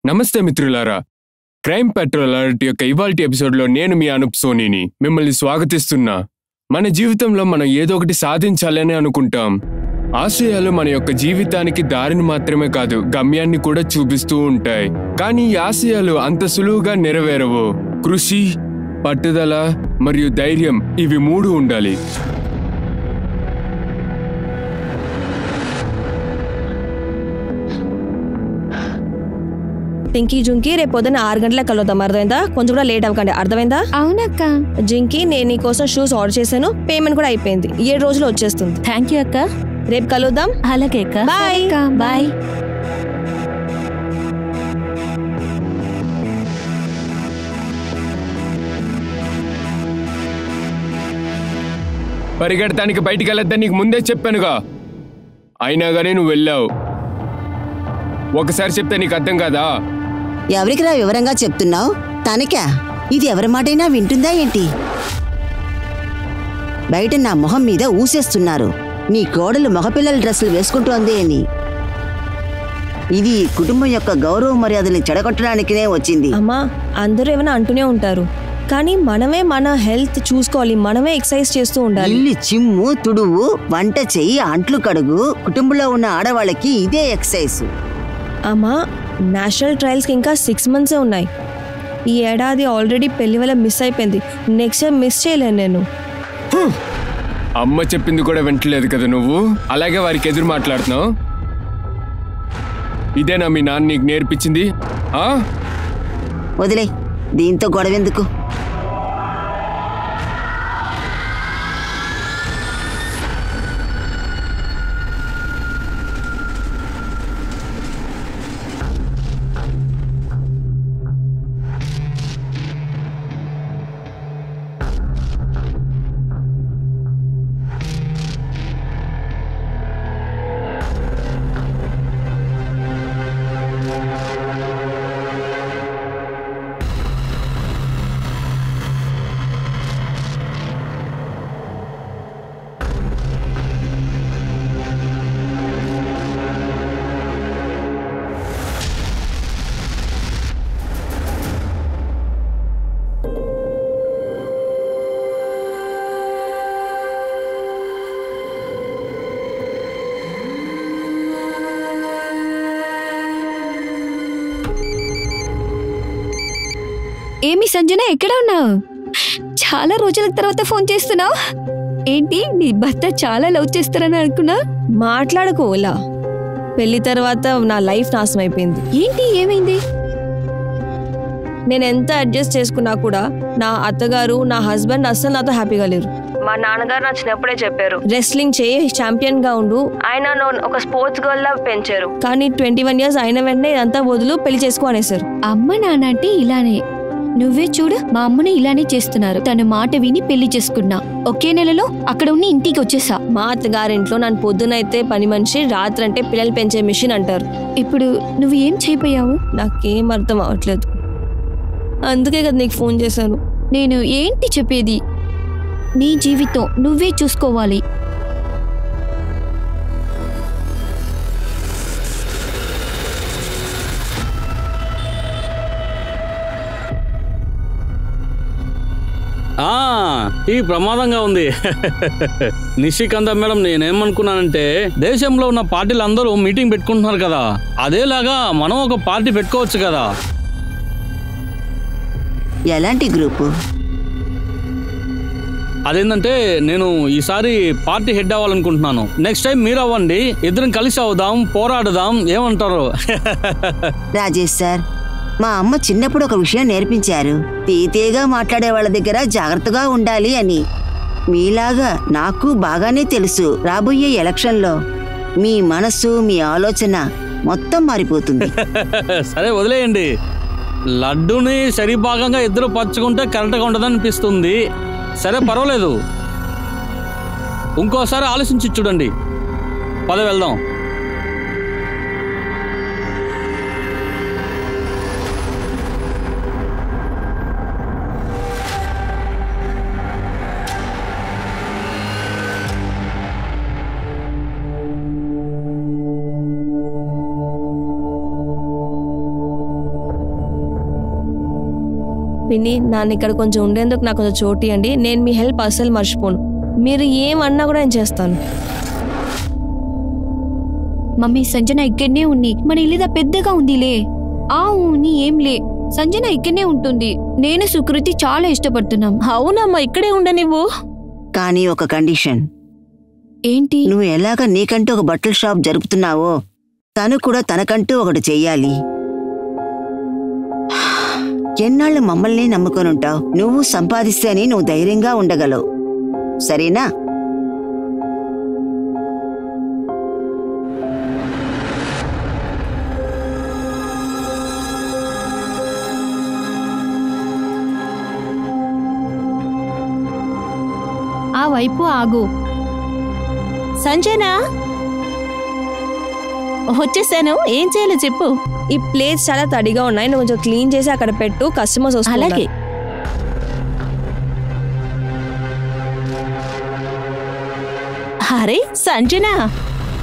నమస్తే మిత్రులారా, crime petrol alert యొక్క ఇవాల్టి ఎపిసోడ్లో నేను మీ అనూప్ సోనీని మిమ్మల్ని స్వాగతిస్తున్నా. మన జీవితంలో మనం ఏదో ఒకటి సాధించాలని అనుకుంటాం. ఆశయాలు మన యొక్క జీవితానికి దారిని మాత్రమే కాదు, గమ్యాన్ని కూడా చూపిస్తూ ఉంటాయి. కానీ ఈ ఆశయాలు అంత సులువుగా నెరవేరవు. కృషి, పట్టుదల మరియు ధైర్యం, ఇవి మూడు ఉండాలి. పింకీ జుంకీ రేపు పొద్దున్న 6 గంటలకు కలుద్దాం, అర్థమైందా? కొంచెం కూడా లేట్ అవ్వకండి, అర్థమైందా? అవునక్క. జింకీ, నేను నీకోసం షూస్ ఆర్డర్ చేశాను, పేమెంట్ కూడా అయిపోయింది, 7 రోజులు వచ్చేస్తుంది. థ్యాంక్ యూ అక్క. రేపు కలుద్దాం. అలాగే అక్క. బాయ్. బాయ్. పరిగెడటానికి బయటికి వెళ్ళొద్దని నీకు ముందే చెప్పానుగా, అయినా కానీ నువ్వు వెళ్ళావు. ఒకసారి చెప్తే నీకు అర్థం కాదా? ఎవరికిరా వివరంగా చెప్తున్నావు? తనకా? ఇది ఎవరి మాటైనా వింటుందా ఏంటి? బయట నా మొహం మీద ఊసేస్తున్నారు, నీ కోడలు మగపిల్లల డ్రెస్సులు వేసుకుంటోంది అని. ఇది కుటుంబం యొక్క గౌరవ మర్యాదల్ని చెడగొట్టడానికినే వచ్చింది. అమ్మా, అందరూ ఏమైనా అంటూనే ఉంటారు, కానీ మనమే మన హెల్త్ చూసుకోవాలి, మనమే ఎక్సర్సైజ్ చేస్తూ ఉండాలి. ఇల్లు చిమ్ము, తుడువు, వంట చెయ్యి, అంట్లు కడుగు. కుటుంబంలో ఉన్న ఆడవాళ్ళకి ఇదే ఎక్సర్సైజ్. అమ్మా, నేషనల్ ట్రయల్స్కి ఇంకా 6 months ఉన్నాయి. ఈ ఏడాది ఆల్రెడీ పెళ్లి వల్ల మిస్ అయిపోయింది, నెక్స్ట్ ఇయర్ మిస్ చేయలేను నేను. అమ్మ చెప్పింది కూడా వింటలేదు కదా నువ్వు, అలాగే వారికి ఎదురు మాట్లాడుతున్నావు. ఇదేనా మీ నాన్న నీకు నేర్పించింది? వదిలే, దీంతో గొడవెందుకు? ఏమి సంజన, ఎక్కడ ఉన్నావు? చాలా రోజుల తర్వాత ఫోన్ చేస్తున్నావు ఏంటి? నీ భర్త చాలా లవ్ చేస్తారని అనుకున్నా. మాట్లాడకు ఇలా, పెళ్లి తర్వాత నా లైఫ్ నాశనం అయిపోయింది. ఏంటి, ఏమైంది? నేను ఎంత అడ్జస్ట్ చేసుకున్నా కూడా నా అత్తగారు, నా హస్బెండ్ అస్సలు నాతో హ్యాపీగా లేరు. మా నాన్నగారు నా చిన్నప్పుడే చెప్పారు, రెస్లింగ్ చేయి, ఛాంపియన్ గా ఉండు. ఆయన ఒక స్పోర్ట్స్ గర్ల్ లా పెంచారు, కానీ 21 years అయిన వెంటనే ఇదంతా వదులు, పెళ్లి చేసుకో అనేసారు. అమ్మ నాన్న అంటే ఇలానే. నువ్వే చూడు, మా అమ్మని ఇలానే చేస్తున్నారు. తన మాట విని పెళ్లి చేసుకున్నా, ఒకే నెలలో అక్కడ ఉన్న ఇంటికి వచ్చేసా. మా అత్తగారింట్లో నన్ను పొద్దునైతే పని మనిషి, రాత్రి అంటే పిల్లలు పెంచే మిషన్ అంటారు. ఇప్పుడు నువ్వు ఏం చేయపోయావు? నాకేం అర్థం అవ్వట్లేదు, అందుకే కదా నీకు ఫోన్ చేశాను. నేను ఏంటి చెప్పేది? నీ జీవితం నువ్వే చూసుకోవాలి. ఈ ప్రమాదంగా ఉంది. నిషికాంత మేడం, నేనేమనుకున్నానంటే దేశంలో ఉన్న పార్టీలు అందరూ మీటింగ్ పెట్టుకుంటున్నారు కదా, అదేలాగా మనం ఒక పార్టీ పెట్టుకోవచ్చు కదా. ఎలాంటి గ్రూపు? అదేంటంటే నేను ఈసారి పార్టీ హెడ్ అవ్వాలనుకుంటున్నాను. నెక్స్ట్ టైం మీరు అవ్వండి, ఇద్దరం కలిసి అవుదాం, పోరాడదాం, ఏమంటారు? రాజేష్ సార్, మా అమ్మ చిన్నప్పుడు ఒక విషయం నేర్పించారు, తీతేగా మాట్లాడే వాళ్ళ దగ్గర జాగ్రత్తగా ఉండాలి అని. మీలాగా నాకు బాగానే తెలుసు, రాబోయే ఎలక్షన్లో మీ మనస్సు, మీ ఆలోచన మొత్తం మారిపోతుంది. సరే వదిలేయండి, లడ్డూని సరిభాగంగా ఇద్దరు పంచుకుంటే కరెక్ట్గా ఉంటుందనిపిస్తుంది. సరే పర్వాలేదు, ఇంకోసారి ఆలోచించి చూడండి. పద వెళ్దాం. పిన్ని నన్ను ఇక్కడ కొంచెం ఉండేందుకు నాకు కొంచెం చోటు ఇవ్వండి. నేను మీ హెల్ప్ అస్సలు మర్చిపోను. మీరు ఏమన్నా కూడా నేను చేస్తాను. మమ్మీ సంజన ఇక్కడనే ఉంది. మన ఇల్లుదా పెద్దగా ఉందిలే. నీ ఏంలే, సంజన ఇక్కడనే ఉంటుంది. నేను సుకృతి చాలా ఇష్టపడుతున్నాం. అవునమ్మా, ఇక్కడే ఉండనివ్వు. కానీ ఒక కండిషన్. ఏంటి? నువ్వు ఎలాగ నీకంటూ ఒక బట్టల షాప్ జరుపుతున్నావో తను కూడా తనకంటూ ఒకటి చెయ్యాలి. ఎన్నాళ్ళు మమ్మల్ని నమ్ముకొని ఉంటావు. నువ్వు సంపాదిస్తేనే నువ్వు ధైర్యంగా ఉండగలవు, సరేనా? ఆ వైపు ఆగు. సంజన, వచ్చేసాను. ఏం చేయాలో చెప్పు. ఈ ప్లేట్స్ చాలా తడిగా ఉన్నాయి, నువ్వు కొంచెం క్లీన్ చేసి అక్కడ పెట్టు. కస్టమర్స్ వస్తారు. అలాగే. అరే సంజన,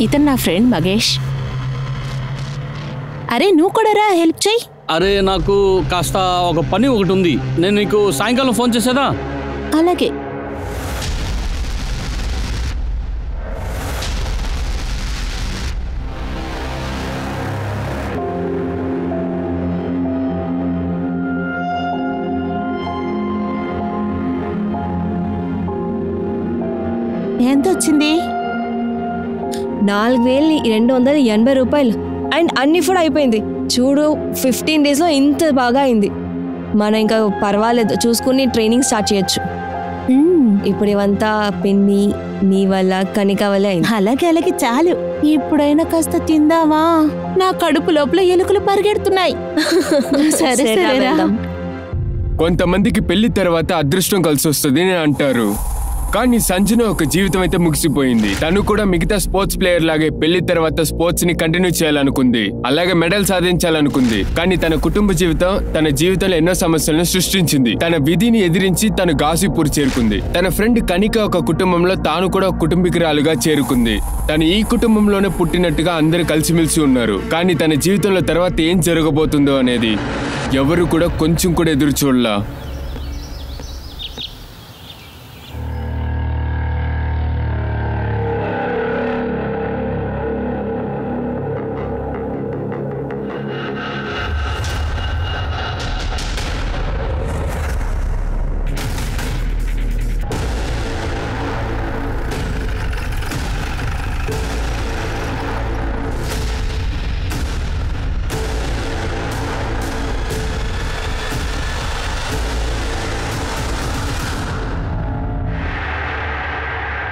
ఇతను నా ఫ్రెండ్ మగేష్. అరే నువ్వు కూడా రా, హెల్ప్ చెయ్యి. అరే నాకు కాస్త ఒక పని ఒకటి ఉంది. నేను నీకు సాయంకాలం ఫోన్ చేసేదా? అలాగే. ఎంత వచ్చింది? 4,280 రూపాయలు. అండ్ అన్ని ఫుడ్ అయిపోయింది. చూడు, 15 days లో ఇంత బాగా అయింది. మనం ఇంకా పర్వాలేదు, చూసుకుని ట్రైనింగ్ స్టార్ట్ చేయొచ్చు. ఇప్పుడు ఇవంతా పిన్ని నీ వల్ల, కనిక వల్ల అయింది. అలాగే అలాగే, చాలు. ఇప్పుడైనా కాస్త తిందామా? నా కడుపు లోపల ఎలుకలు పరిగెడుతున్నాయి. సరే సరే. కొంతమందికి పెళ్లి తర్వాత అదృష్టం కలిసి వస్తుంది అని అంటారు. కానీ సంజన ఒక జీవితం అయితే ముగిసిపోయింది. తను కూడా మిగతా స్పోర్ట్స్ ప్లేయర్ లాగే పెళ్లి తర్వాత స్పోర్ట్స్ ని కంటిన్యూ చేయాలనుకుంది, అలాగే మెడల్ సాధించాలనుకుంది. కానీ తన కుటుంబ జీవితం తన జీవితంలో ఎన్నో సమస్యలను సృష్టించింది. తన విధిని ఎదిరించి తను గాజీపూర్ చేరుకుంది. తన ఫ్రెండ్ కనిక ఒక కుటుంబంలో తాను కూడా ఒక కుటుంబీకురాలుగా చేరుకుంది. తను ఈ కుటుంబంలోనే పుట్టినట్టుగా అందరూ కలిసిమెలిసి ఉన్నారు. కానీ తన జీవితంలో తర్వాత ఏం జరగబోతుందో అనేది ఎవరు కూడా కొంచెం కూడా ఎదురు చూడలా.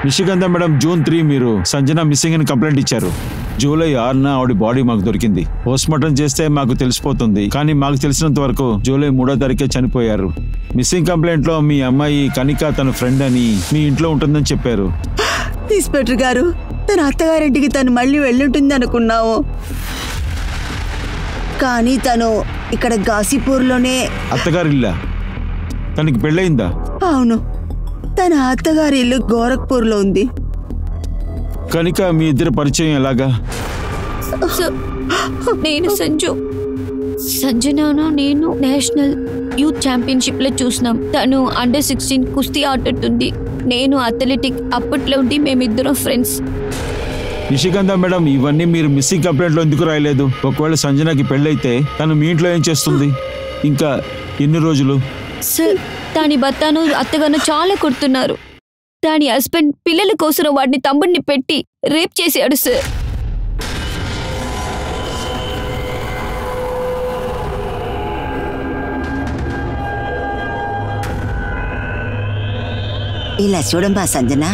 నిషికాంత మేడం, June 3 మీరు సంజన మిస్సింగ్ అని కంప్లైంట్ ఇచ్చారు. July 6న ఆవిడ బాడీ మాకు దొరికింది. పోస్ట్మార్టం చేస్తే మాకు తెలిసిపోతుంది. కానీ మాకు తెలిసినంత వరకు July 3వ తారీఖే చనిపోయారు. మిస్సింగ్ కంప్లైంట్ లో మీ అమ్మాయి కనిక తన ఫ్రెండ్ అని మీ ఇంట్లో ఉంటుందని చెప్పారు. ఇన్స్పెక్టర్ గారు, తన అత్తగారింటికి తను మళ్ళీ వెళ్ళుంటుంది అనుకున్నావు. కానీ తను ఇక్కడ గాజీపూర్లోనే. అత్తగారిల్లా? తనకి పెళ్ళయిందా? అవును, తన అత్తగారి ఇల్లు గోరఖ్పూర్లో ఉంది. కనిక మీ ఇద్దరు పరిచయం ఎలాగా? నేను సంజన నేను నేషనల్ యూత్ ఛాంపియన్షిప్ లో చూసినాం. తను Under-16 కుస్తీ ఆడుతుంది. నేను అథ్లెటిక్. అప్పట్లో ఉండి మేమిద్దరం ఫ్రెండ్స్. నిషికాంత మేడం, ఇవన్నీ మీరు మిస్సింగ్ కంప్లైంట్ లో ఎందుకు రాయలేదు? ఒకవేళ సంజనకి పెళ్ళైతే తను మీ ఇంట్లో ఏం చేస్తుంది? ఇంకా ఎన్ని రోజులు? సార్, దాని భర్తను అత్తగారు చాలా కొడుతున్నారు. దాని హస్బెండ్ పిల్లల కోసం వాడిని తమ్ముడిని పెట్టి రేప్ చేశాడు సార్. ఇలా చూడమ్మా సంజన,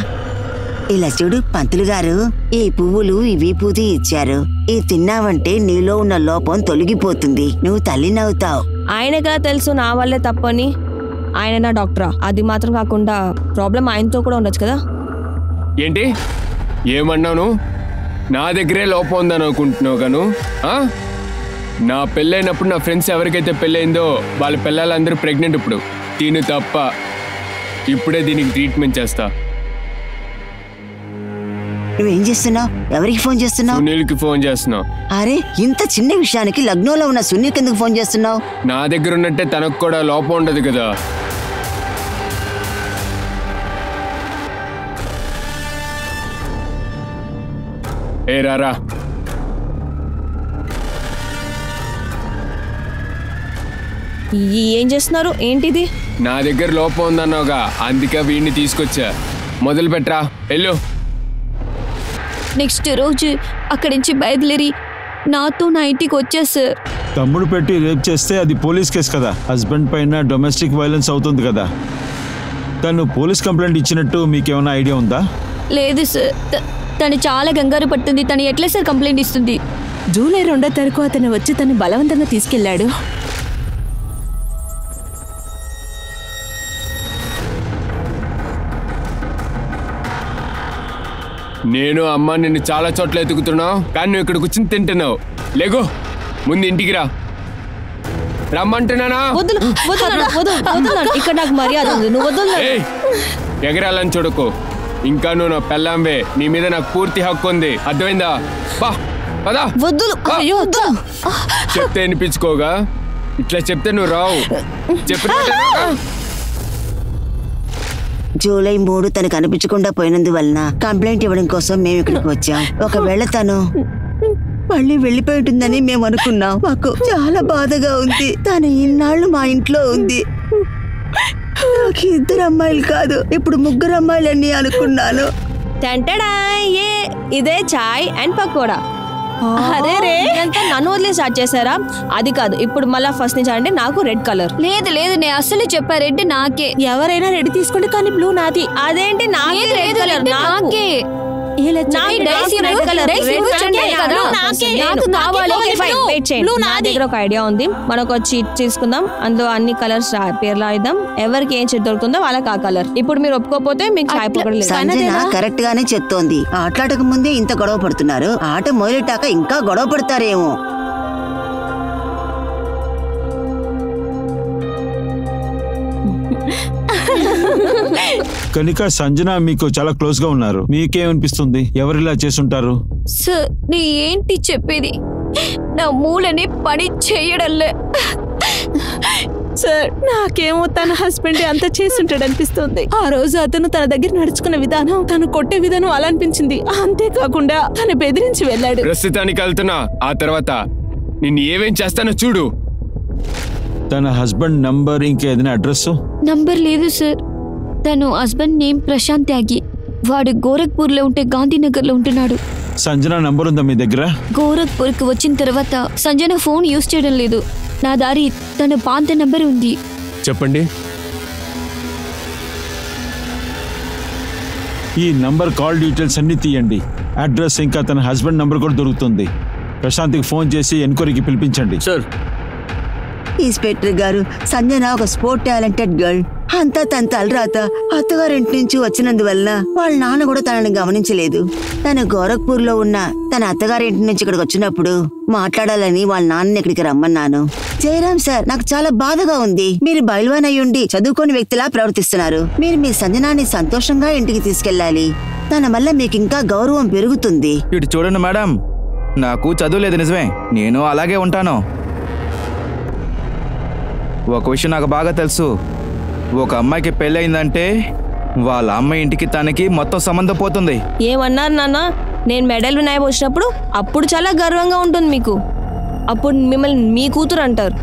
ఇలా చూడు. పంతులు గారు ఈ పువ్వులు ఇవి పూతి ఇచ్చారు. ఈ తిన్నావంటే నీలో ఉన్న లోపం తొలగిపోతుంది. నువ్వు తల్లినవుతావు. ఆయనగా తెలుసు నా వల్లే తప్పని. ఆయన నా డాక్టరా? అది మాత్రం కాకుండా ప్రాబ్లం ఆయనతో కూడా ఉండొచ్చు కదా. ఏంటి ఏమన్నాను? నా దగ్గరే లోపం ఉందని అనుకుంటున్నావు గాను? నా పెళ్ళైనప్పుడు నా ఫ్రెండ్స్ ఎవరికైతే పెళ్ళైందో వాళ్ళ పిల్లలందరూ ప్రెగ్నెంట్. ఇప్పుడు తిను తప్ప. ఇప్పుడే దీనికి ట్రీట్మెంట్ చేస్తా. నువ్వేం చేస్తున్నావు? ఎవరికి ఫోన్ చేస్తున్నావు? సునీల్కి ఫోన్ చేస్తున్నావు. అరే, ఇంత చిన్న విషయానికి లగ్నోలో ఉన్న సునీల్కి ఎందుకు ఫోన్ చేస్తున్నావు? నా దగ్గర ఉన్నట్టే తనకు కూడా లోపం ఉండదు కదా. ఏ రారా. ఏం చేస్తున్నారు? ఏంటిది? నా దగ్గర లోపం ఉందన్నావుగా, అందుకే వీడిని తీసుకొచ్చా. మొదలు పెట్టరా, వెళ్ళు. నెక్స్ట్ రోజు అక్కడి నుంచి బయలుదేరి నాతో నా ఇంటికి వచ్చా సార్. తమ్ముడు పెట్టి రేప్ చేస్తే అది పోలీస్ కేసు కదా. హస్బెండ్ పైన డొమెస్టిక్ వైలెన్స్ అవుతుంది కదా. తను పోలీస్ కంప్లైంట్ ఇచ్చినట్టు మీకేమైనా ఐడియా ఉందా? లేదు సార్, తను చాలా కంగారు పడుతుంది. తను ఎట్లా సార్ కంప్లైంట్ ఇస్తుంది? జూలై 2వ తారీఖు అతను వచ్చి తను బలవంతంగా తీసుకెళ్లాడు. నేను అమ్మ నిన్ను చాలా చోట్ల ఎతుకుతున్నావు, కానీ నువ్వు ఇక్కడికి వచ్చి తింటున్నావు. లేగో, ముందు ఇంటికి రా. రమ్మంటున్నానా? ఇక్కడ నాకు మర్యాద ఉంది, నువ్వు వద్దు. ఎగరాలని చూడకు. ఇంకా నువ్వు నా పెళ్ళాంవే, నీ మీద నాకు పూర్తి హక్కు ఉంది. అర్థమైందా? బా పదా. చెప్తే వినిపించుకోగా, ఇట్లా చెప్తే నువ్వు రావు. చెప్పిన జూలై 3 తనకు అనిపించకుండా పోయినందువలన కంప్లైంట్ ఇవ్వడం కోసం మేము ఇక్కడికి వచ్చాం. ఒకవేళ తను మళ్ళీ వెళ్ళిపోయి ఉంటుందని మేము అనుకున్నాం. మాకు చాలా బాధగా ఉంది. తను ఇన్నాళ్ళు మా ఇంట్లో ఉంది. నాకు 2 అమ్మాయిలు కాదు, ఇప్పుడు 3 అమ్మాయిలని అనుకున్నాను. ఇదే చాయ్ అండ్ పకోడా. అరే రే, నన్ను వదిలే స్టార్ట్ చేశారా? అది కాదు, ఇప్పుడు మళ్ళా ఫస్ట్ నుంచి అంటే నాకు రెడ్ కలర్. లేదు లేదు, నేను అసలు చెప్పా, రెడ్ నాకే. ఎవరైనా రెడ్ తీసుకోండి, కానీ బ్లూ నాది. అదేంటి? నాకే రెడ్ కలర్. నాకే దగ్గర ఒక ఐడియా ఉంది. మనకు ఒక చీట్ తీసుకుందాం, అందులో అన్ని కలర్స్ పేర్లు రాయిద్దాం. ఎవరికి ఏం చీట్ దొరుకుతుందో వాళ్ళకి ఆ కలర్. ఇప్పుడు మీరు ఒప్పుకోపోతే మీకు చాయ్ పక్కడలేదు. సంజన కరెక్ట్ గానే చెప్తోంది. ఆటలాటకు ముందే ఇంత గొడవ పడుతున్నారు, ఆట మొదలెట్టాక ఇంకా గొడవ పడతారేమో. కనుక సంజన మీకు చాలా క్లోజ్ గా ఉన్నారు. మీకేమనిపిస్తుంది? ఎవరిలా చేసుంటారు? సార్, నీ ఏంటి చెప్పేది? నా మూలని పని చేయడంలే సార్. నాకేమో తన హస్బెండ్ అంత చేసుంటాడు అనిపిస్తుంది. ఆ రోజు అతను తన దగ్గర నడుచుకున్న విధానం, తను కొట్టే విధానం అలా అనిపించింది. అంతేకాకుండా తను బెదిరించి వెళ్ళాడు. ప్రస్తుతానికి వెళ్తున్నా, ఆ తర్వాత నిన్ను ఏమేం చేస్తానో చూడు. తన హస్బెండ్ నంబర్, ఇంకేదైనా అడ్రస్? నంబర్ లేదు సార్. తను హస్బెండ్ నేమ్ ప్రశాంత్ త్యాగి. వాడు గోరఖ్పూర్ లో ఉంటే గాంధీనగర్ లో ఉంటున్నాడు. సంజన నంబర్ ఉందా మీ దగ్గర? గోరఖ్పూర్ కి వచ్చిన తర్వాత సంజన ఫోన్ యూజ్ చేయడం లేదు. నా దారి తన పాత నంబర్ ఉంది. చెప్పండి. ఈ నంబర్ కాల్ డీటెయిల్స్ అన్ని తీయండి. అడ్రస్ ఇంకా తన హస్బెండ్ నంబర్ కూడా దొరుకుతుంది. ప్రశాంత్కి ఫోన్ చేసి ఎంక్వైరీకి పిలిపించండి. సార్, ఇన్స్పెక్టర్ గారు, సంజన ఒక స్పోర్ట్ టాలెంటెడ్ గర్ల్. అంతా తన తలరాత. అత్తగారింటి నుంచి వచ్చినందువల్ల వాళ్ళ నాన్న కూడా తనని గమనించలేదు. తను గోరఖ్పూర్ లో ఉన్న తన అత్తగారింటి నుంచి ఇక్కడికి వచ్చినప్పుడు మాట్లాడాలని వాళ్ళ నాన్నని ఇక్కడికి రమ్మన్నాను. జయరామ్ సార్, నాకు చాలా బాధగా ఉంది. మీరు బయల్వాన్ అయ్యుండి చదువుకోని వ్యక్తిలా ప్రవర్తిస్తున్నారు. మీరు మీ సంజనాన్ని సంతోషంగా ఇంటికి తీసుకెళ్లాలి. తన వల్ల మీకు ఇంకా గౌరవం పెరుగుతుంది. ఇటు చూడండి మేడం, నాకు చదువు లేదు నిజమే, నేను అలాగే ఉంటాను. ఒక విషయం నాకు బాగా తెలుసు. ఒక అమ్మాయికి పెళ్ళయిందంటే వాళ్ళ అమ్మాయి ఇంటికి తనకి మొత్తం సంబంధం పోతుంది. ఏమన్నారు నాన్న? నేను మెడల్ వినాయక వచ్చినప్పుడు అప్పుడు చాలా గర్వంగా ఉంటుంది మీకు. అప్పుడు మిమ్మల్ని మీ కూతురు అంటారు.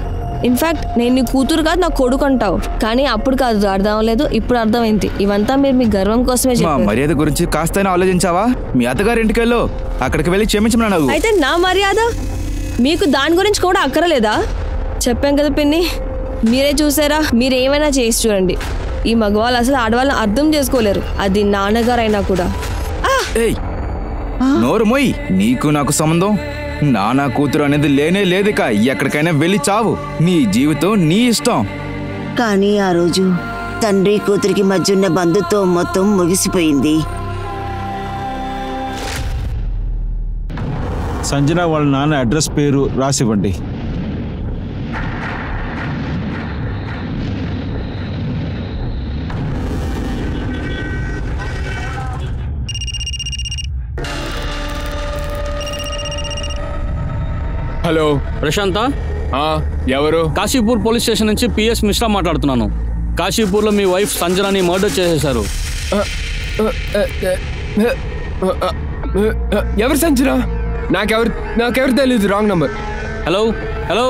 ఇన్ఫాక్ట్ నేను నీ కూతురు కాదు, నా కొడుకు అంటావు. కానీ అప్పుడు కాదు, అర్థం అవ్వలేదు, ఇప్పుడు అర్థమైంది. ఇవంతా మీరు మీ గర్వం కోసమే మా మర్యాద గురించి కాస్తైనా ఆలోచించావా? మీ అత్తగారి ఇంటికి వెళ్ళు, అక్కడికి వెళ్ళి క్షమించమన్నాను. అయితే నా మర్యాద మీకు దాని గురించి కూడా అక్కరలేదా? చెప్పాం కదా పిన్ని, మీరే చూసారా? మీరు ఏమైనా చేసి చూడండి. ఈ మగవాళ్ళు అసలు ఆడవాళ్ళని అర్థం చేసుకోలేరు, అది నాన్నగారైనా కూడా. నోరు మొయ్, నీకు నాకు సంబంధం. నానా కూతురు అనేది లేనే లేదిక. ఎక్కడికైనా వెళ్ళి చావు, నీ జీవితం నీ ఇష్టం. కానీ ఆ రోజు తండ్రి కూతురికి మధ్య ఉన్న బంధుత్వం మొత్తం ముగిసిపోయింది. సంజన వాళ్ళ నాన్న అడ్రస్, పేరు రాసివ్వండి. హలో. ప్రశాంత, ఎవరు? కాశీపూర్ పోలీస్ స్టేషన్ నుంచి పిఎస్ మిశ్రా మాట్లాడుతున్నాను. కాశీపూర్లో మీ వైఫ్ సంజనాని మర్డర్ చేసేశారు. ఎవరు సంజన? నాకెవరు తెలియదు. Wrong number. Hello hello.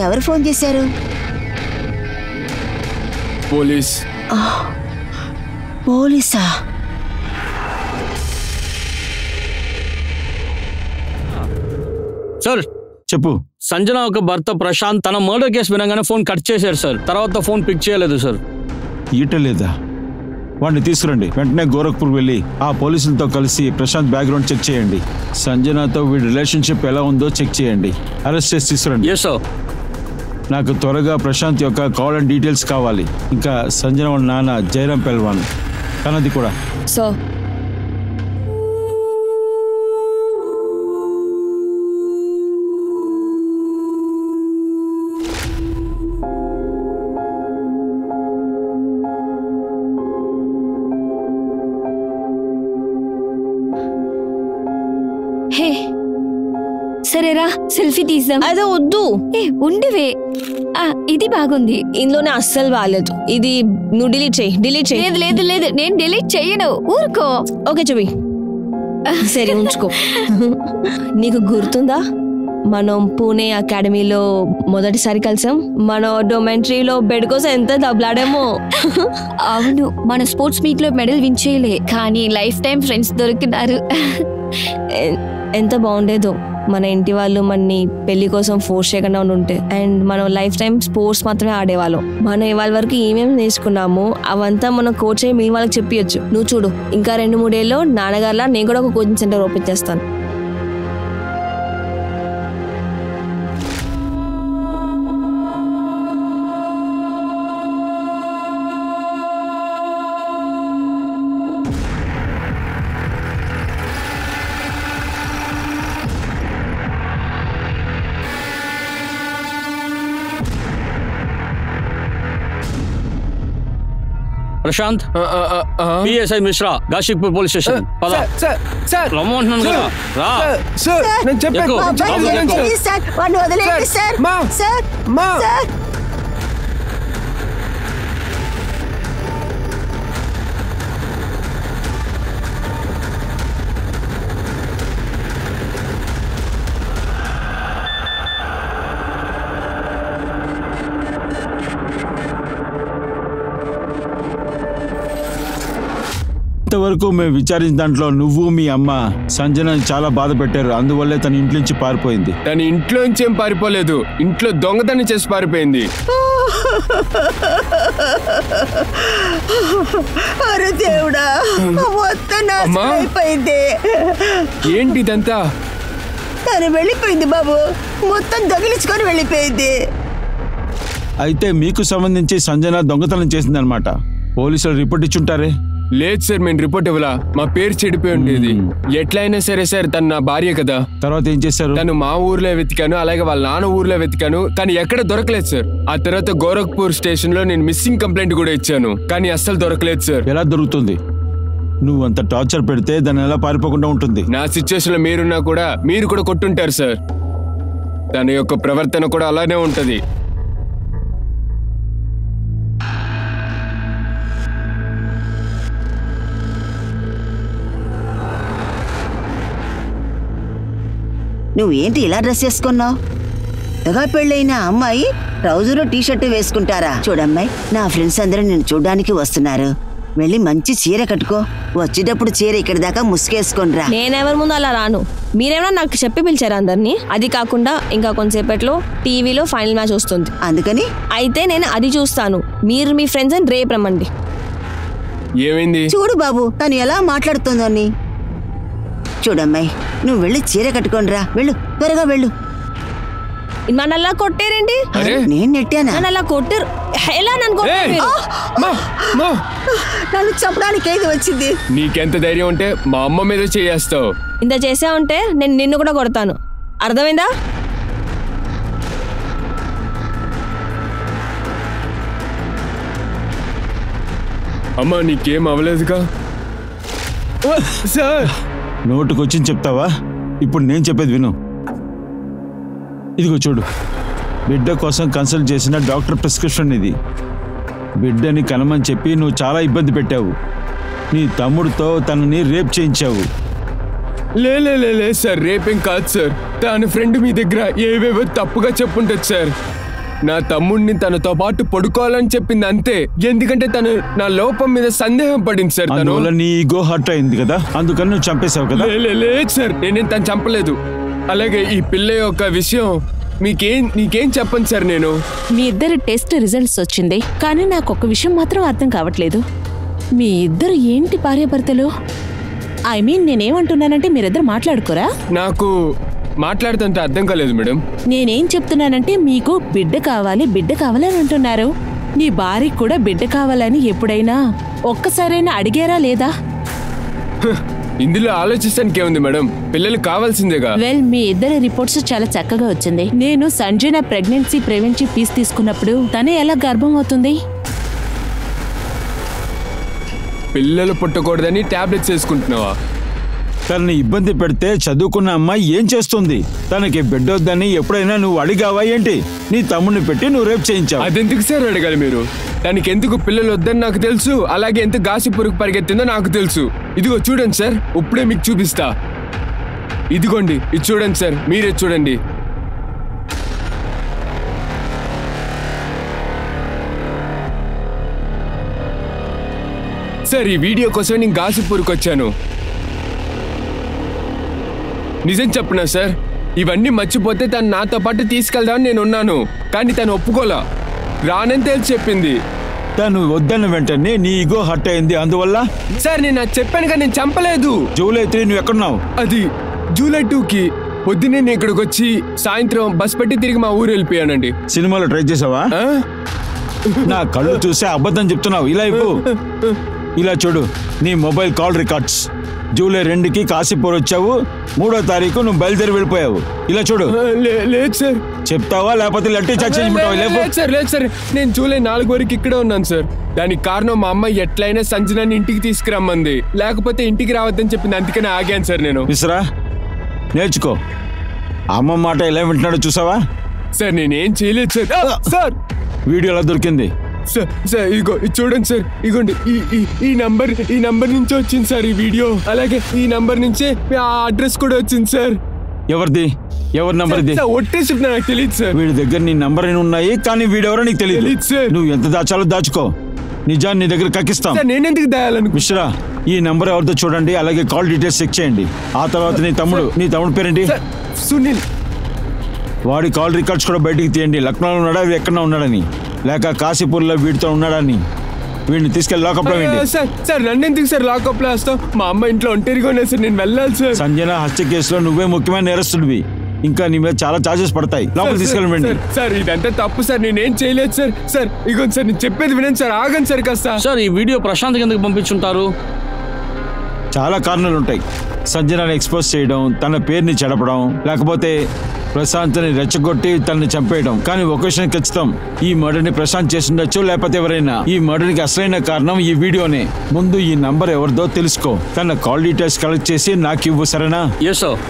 ఎవరు ఫోన్ చేశారు? పోలీసా? సార్ చెప్పు. సంజన ఒక భర్త ప్రశాంత్ తన మర్డర్ కేసు వినగానే ఫోన్ కట్ చేశారు సార్. తర్వాత ఫోన్ పిక్ చేయలేదు సార్. ఈటలేదా? వాడిని తీసుకురండి. వెంటనే గోరఖ్పూర్ వెళ్ళి ఆ పోలీసులతో కలిసి ప్రశాంత్ బ్యాక్గ్రౌండ్ చెక్ చేయండి. సంజనతో వీడి రిలేషన్షిప్ ఎలా ఉందో చెక్ చేయండి. అరెస్ట్ చేసి తీసుకురండి. Yes sir. నాకు త్వరగా ప్రశాంత్ యొక్క కాల్ అండ్ డీటెయిల్స్ కావాలి. ఇంకా సంజన వాళ్ళ నాన్న జయరాం పెల్వాన్ తనది కూడా. సో హే సరేరా సెల్ఫీ తీద్దాం. అదే వద్దు. ఉండవే. ఇది బాగుంది. ఇందులోనే అస్సలు బాగాలేదు. ఇది నువ్వు డిలీట్ చేయి. లేదు లేదు లేదు, నేను డిలీట్ చెయ్యను. ఊరుకో. ఓకే చూపి. సరే ఉంచుకో. నీకు గుర్తుందా మనం పూణే అకాడమీలో మొదటిసారి కలిసాం? మన డొమెంటరీలో బెడ్ కోసం ఎంత దబ్లాడామో. అవును, మన స్పోర్ట్స్ మీట్ లో మెడల్ విన్ చేయలే, కానీ లైఫ్ టైం ఫ్రెండ్స్ దొరికినారు. ఎంత బాగుండేదో మన ఇంటి వాళ్ళు మనని పెళ్లి కోసం ఫోర్స్ చేయకుండా ఉంటే. అండ్ మనం లైఫ్ టైం స్పోర్ట్స్ మాత్రమే ఆడేవాళ్ళం. మనం ఇవాళ వరకు ఏమేమి నేర్చుకున్నామో అవంతా మనం కోచ్ అయ్యి మీ వాళ్ళకి చెప్పియచ్చు. నువ్వు చూడు, ఇంకా 2-3 ఏళ్ళలో నాన్నగారులా నేను కూడా ఒక కోచింగ్ సెంటర్ ఓపెన్ చేస్తాను. Prashant, PSI Mishra, Kashipur police station. రమ్మంటున్నాను కదా, రా. ఇంతవరకు మేము విచారించిన దాంట్లో నువ్వు మీ అమ్మ సంజనని చాలా బాధ పెట్టారు. అందువల్లే తన ఇంట్లో నుంచి పారిపోయింది. తన ఇంట్లో నుంచి ఏం పారిపోలేదు, ఇంట్లో దొంగతనం చేసి పారిపోయింది. అరే దేవుడా, మొత్తం నాశనం అయిపోయింది. ఏంటి ఇదంతా? తను వెళ్ళిపోయింది బాబు, మొత్తం దగిలించుకొని వెళ్ళిపోయింది. అయితే మీకు సంబంధించి సంజన దొంగతనం చేసిందనమాట. పోలీసులు రిపోర్ట్ ఇచ్చుంటారే? లేదు సార్, మేము రిపోర్ట్ ఇవ్వాలా. మా పేరు చెడిపోయి ఉండేది. ఎట్లయినా సరే సార్, తను నా భార్య కదా. తర్వాత ఏం చేశారు? తను మా ఊర్లో వెతికాను, అలాగే వాళ్ళ నాన్న ఊర్లో వెతికాను, కానీ ఎక్కడ దొరకలేదు సార్. ఆ తర్వాత గోరఖ్పూర్ స్టేషన్ లో నేను మిస్సింగ్ కంప్లైంట్ కూడా ఇచ్చాను, కానీ అస్సలు దొరకలేదు సార్. ఎలా దొరుకుతుంది? నువ్వు అంత టార్చర్ పెడితే దాన్ని ఎలా పారిపోకుండా ఉంటుంది? నా సిచ్యువేషన్ లో మీరున్నా కూడా మీరు కూడా కొట్టుంటారు సార్. తన యొక్క ప్రవర్తన కూడా అలానే ఉంటది. నువ్వేంటి ఇలా డ్రెస్ వేసుకున్నావు? కొత్తగా పెళ్ళైన అమ్మాయి ట్రౌజరు టీషర్టు వేసుకుంటారా? చూడమ్మాయి, నా ఫ్రెండ్స్ అందరూ నిన్ను చూడ్డానికి వస్తున్నారు. వెళ్ళి మంచి చీర కట్టుకో. వచ్చేటప్పుడు చీర ఇక్కడి దాకా ముసుకేసుకోనరా. నేనెవరి ముందు అలా రాను. మీరేమన్నా నాకు చెప్పి పిలిచారు అందరినీ. అది కాకుండా ఇంకా కొంతసేపట్లో టీవీలో ఫైనల్ మ్యాచ్ వస్తుంది. అందుకని అయితే నేను అది చూస్తాను. మీరు మీ ఫ్రెండ్స్ అని రేపు రమ్మండి. ఏమైంది? చూడు బాబు, తను ఎలా మాట్లాడుతుందని. చూడమ్మాయి, నువ్వు వెళ్ళి చీర కట్టుకోనరా. వెళ్ళు, త్వరగా వెళ్ళు. మనల్లా కొట్టారేంటి? నేను నెట్టానా? అలా కొట్టారు. ఎలా నన్ను కొట్టారు? నన్ను చంపడానికి ఏది వచ్చింది? నీకెంత ధైర్యం ఉంటే మా అమ్మ మీద చేయేస్తావు? ఇంత చేసా ఉంటే నేను నిన్ను కూడా కొడతాను. అర్థమైందా? అమ్మా నీకేం అవ్వలేదుగా? సార్ నోటుకొచ్చింది చెప్తావా? ఇప్పుడు నేను చెప్పేది విను. ఇదిగో చూడు, బిడ్డ కోసం కన్సల్ట్ చేసిన డాక్టర్ ప్రిస్క్రిప్షన్ ఇది. బిడ్డని కనమని చెప్పి నువ్వు చాలా ఇబ్బంది పెట్టావు. నీ తమ్ముడితో తనని రేప్ చేయించావు. లే సార్, రేపేం కాదు సార్. తన ఫ్రెండ్ మీ దగ్గర ఏవేవో తప్పుగా చెప్పుంటది సార్. నా తమ్ముడిని తనతో పాటు పడుకోవాలని చెప్పింది అంతే. ఎందుకంటే తను నా లోపం మీద సందేహం పడింది సార్. అందువల్ల నీ ఈగో హర్ట్ అయింది కదా, అందుకని నువ్వు చంపేశావు కదా. లేదు సార్, నేనేం తను చంపలేదు. అలాగే ఈ పిల్ల యొక్క విషయం నీకేం చెప్పండి సార్. నేను మీ ఇద్దరు టెస్ట్ రిజల్ట్స్ వచ్చింది, కానీ నాకు ఒక విషయం మాత్రం అర్థం కావట్లేదు. మీ ఇద్దరు ఏంటి భార్యాభర్తలు? ఐ మీన్ నేనేమంటున్నానంటే మీరిద్దరు మాట్లాడుకోరా? నాకు మాట్లాడుతుంటే అర్థం కాలేదు మేడం. నేనేం చెప్తున్నానంటే మీకు బిడ్డ కావాలి అని అంటున్నారు. నీ భార్యకి కూడా బిడ్డ కావాలని ఎప్పుడైనా ఒక్కసారైనా అడిగారా లేదా? ఇందులో ఆలోచించడానికి ఏముంది మేడం, పిల్లలు కావాల్సిందేగా. వెల్, మీ ఇద్దరి రిపోర్ట్స్ చాలా చక్కగా వచ్చింది. నేను సంజన ప్రెగ్నెన్సీ ప్రివెన్షన్ పీస్ తీసుకున్నప్పుడు తనే ఎలా గర్భం అవుతుంది? పిల్లలు పుట్టకూడదని టాబ్లెట్స్ వేసుకుంటున్నావా? తనని ఇబ్బంది పెడితే చదువుకున్న అమ్మాయి ఏం చేస్తుంది? తనకి బిడ్డొద్దని ఎప్పుడైనా నువ్వు అడిగావా ఏంటి? నీ తమ్ముడిని పెట్టి నువ్వు రేపు చేయించావు. అదెందుకు సార్ అడగాలి మీరు? దానికి ఎందుకు పిల్లలు వద్దని నాకు తెలుసు. అలాగే ఎంత గాసిపురుగు పరిగెత్తిందో నాకు తెలుసు. ఇదిగో చూడండి సార్, ఇప్పుడే మీకు చూపిస్తా. ఇదిగోండి, ఇది చూడండి సార్, మీరే చూడండి. సార్, ఈ వీడియో కోసం నేను గాసిపురుకు వచ్చాను. నిజం చెప్పనా సార్, ఇవన్నీ మర్చిపోతే తను నాతో పాటు తీసుకెళ్దామని నేను ఉన్నాను. కానీ తను ఒప్పుకోలా, రానని తెలిసి చెప్పింది. తను వద్దన్న వెంటనే నీ ఈగో హర్ట్ అయింది, అందువల్ల. సార్, నేను అది చెప్పాను కానీ నేను చంపలేదు. జూలై 3 నువ్వు ఎక్కడున్నావు? అది జూలై 2కి పొద్దున్నే నేను ఇక్కడికి వచ్చి సాయంత్రం బస్ పెట్టి తిరిగి మా ఊరు వెళ్ళిపోయానండి. సినిమాలో ట్రై చేసావా? నా కళ్ళు చూసే అబద్ధం చెప్తున్నావు. ఇలా ఇవ్వు, ఇలా చూడు నీ మొబైల్ కాల్ రికార్డ్స్. జూలై 2కి కాశీపూర్ వచ్చావు, 3వ తారీఖు నువ్వు బయలుదేరి వెళ్ళిపోయావు. ఇలా చూడు. లేదు సార్. చెప్తావా లేకపోతే లట్టి లేదు సార్, నేను జూలై 4 వరకు ఇక్కడే ఉన్నాను సార్. దానికి కారణం మా అమ్మ ఎట్లయినా సంజనాన్ని ఇంటికి తీసుకురమ్మంది, లేకపోతే ఇంటికి రావద్దని చెప్పింది. అందుకనే ఆగాను సార్ నేను. విసరా, నేర్చుకో. అమ్మ మాట ఎలా వింటున్నాడో చూసావా? సార్, నేనేం చేయలేదు సార్. సార్, వీడియో ఎలా దొరికింది? సార్ ఇదిగో చూడండి సార్, ఇగోండి ఈ నంబర్ నుంచి వచ్చింది సార్ ఈ వీడియో. అలాగే ఈ నంబర్ నుంచే ఆ అడ్రస్ కూడా వచ్చింది సార్. ఎవరిది? ఎవరి నంబర్ ఇది? ఒట్టేసి నాకు తెలియదు సార్. వీడి దగ్గర నీ నంబర్ ఉన్నాయి, కానీ వీడెవరో నీకు తెలియదు సార్. నువ్వు ఎంత దాచాలో దాచుకో, నిజాన్ని నీ దగ్గర కక్కిస్తాం. నేనెందుకు దాయాలను? మిశ్రా, ఈ నంబర్ ఎవరితో చూడండి, అలాగే కాల్ డీటెయిల్స్ చెక్ చేయండి. ఆ తర్వాత నీ తమ్ముడు పేరేంటి? సునీల్. వాడి కాల్ రికార్డ్స్ కూడా బయటికి తీయండి. లక్నోలో ఉన్నాడా, ఎక్కడ ఉన్నాడని, లేక కాశీపూర్లో వీడితో ఉన్నాడని. వీడిని తీసుకెళ్లి లాకప్ లో వేయండి. సార్, నన్ను ఎందుకు సార్ లాకప్ లో వేస్తావు? మా అమ్మ ఇంట్లో ఒంటరిగా ఉన్నా సార్, నేను వెళ్ళాలి సార్. సంజన హత్య కేసులో నువ్వే ముఖ్యమైన నేరస్తుడివి. ఇంకా నీ మీద చాలా చార్జెస్ పడతాయి. లోపల తీసుకెళ్ళండి. సార్, ఇదంతా తప్పు సార్, నేనేం చేయలేదు సార్. సార్ ఇగోండి సార్, నేను చెప్పేది వినండి సార్. ఆగండి సార్ కాస్త. సార్, ఈ వీడియో ప్రశాంత్ ఎందుకు పంపించుంటారు? చాలా కారణాలు ఉంటాయి. సంజనాని ఎక్స్పోజ్ చేయడం, తన పేరుని చెడపడం, లేకపోతే ప్రశాంత్ని రెచ్చగొట్టి తనని చంపేయడం. కానీ ఒక విషయం ఖచ్చితం, ఈ మర్డర్ని ప్రశాంత్ చేసిండొచ్చు, లేకపోతే ఎవరైనా. ఈ మర్డర్కి అసలైన కారణం ఈ వీడియోనే. ముందు ఈ నంబర్ ఎవరిదో తెలుసుకో, తన కాల్ డీటెయిల్స్ కలెక్ట్ చేసి నాకు ఇవ్వు, సరేనా? Yes sir.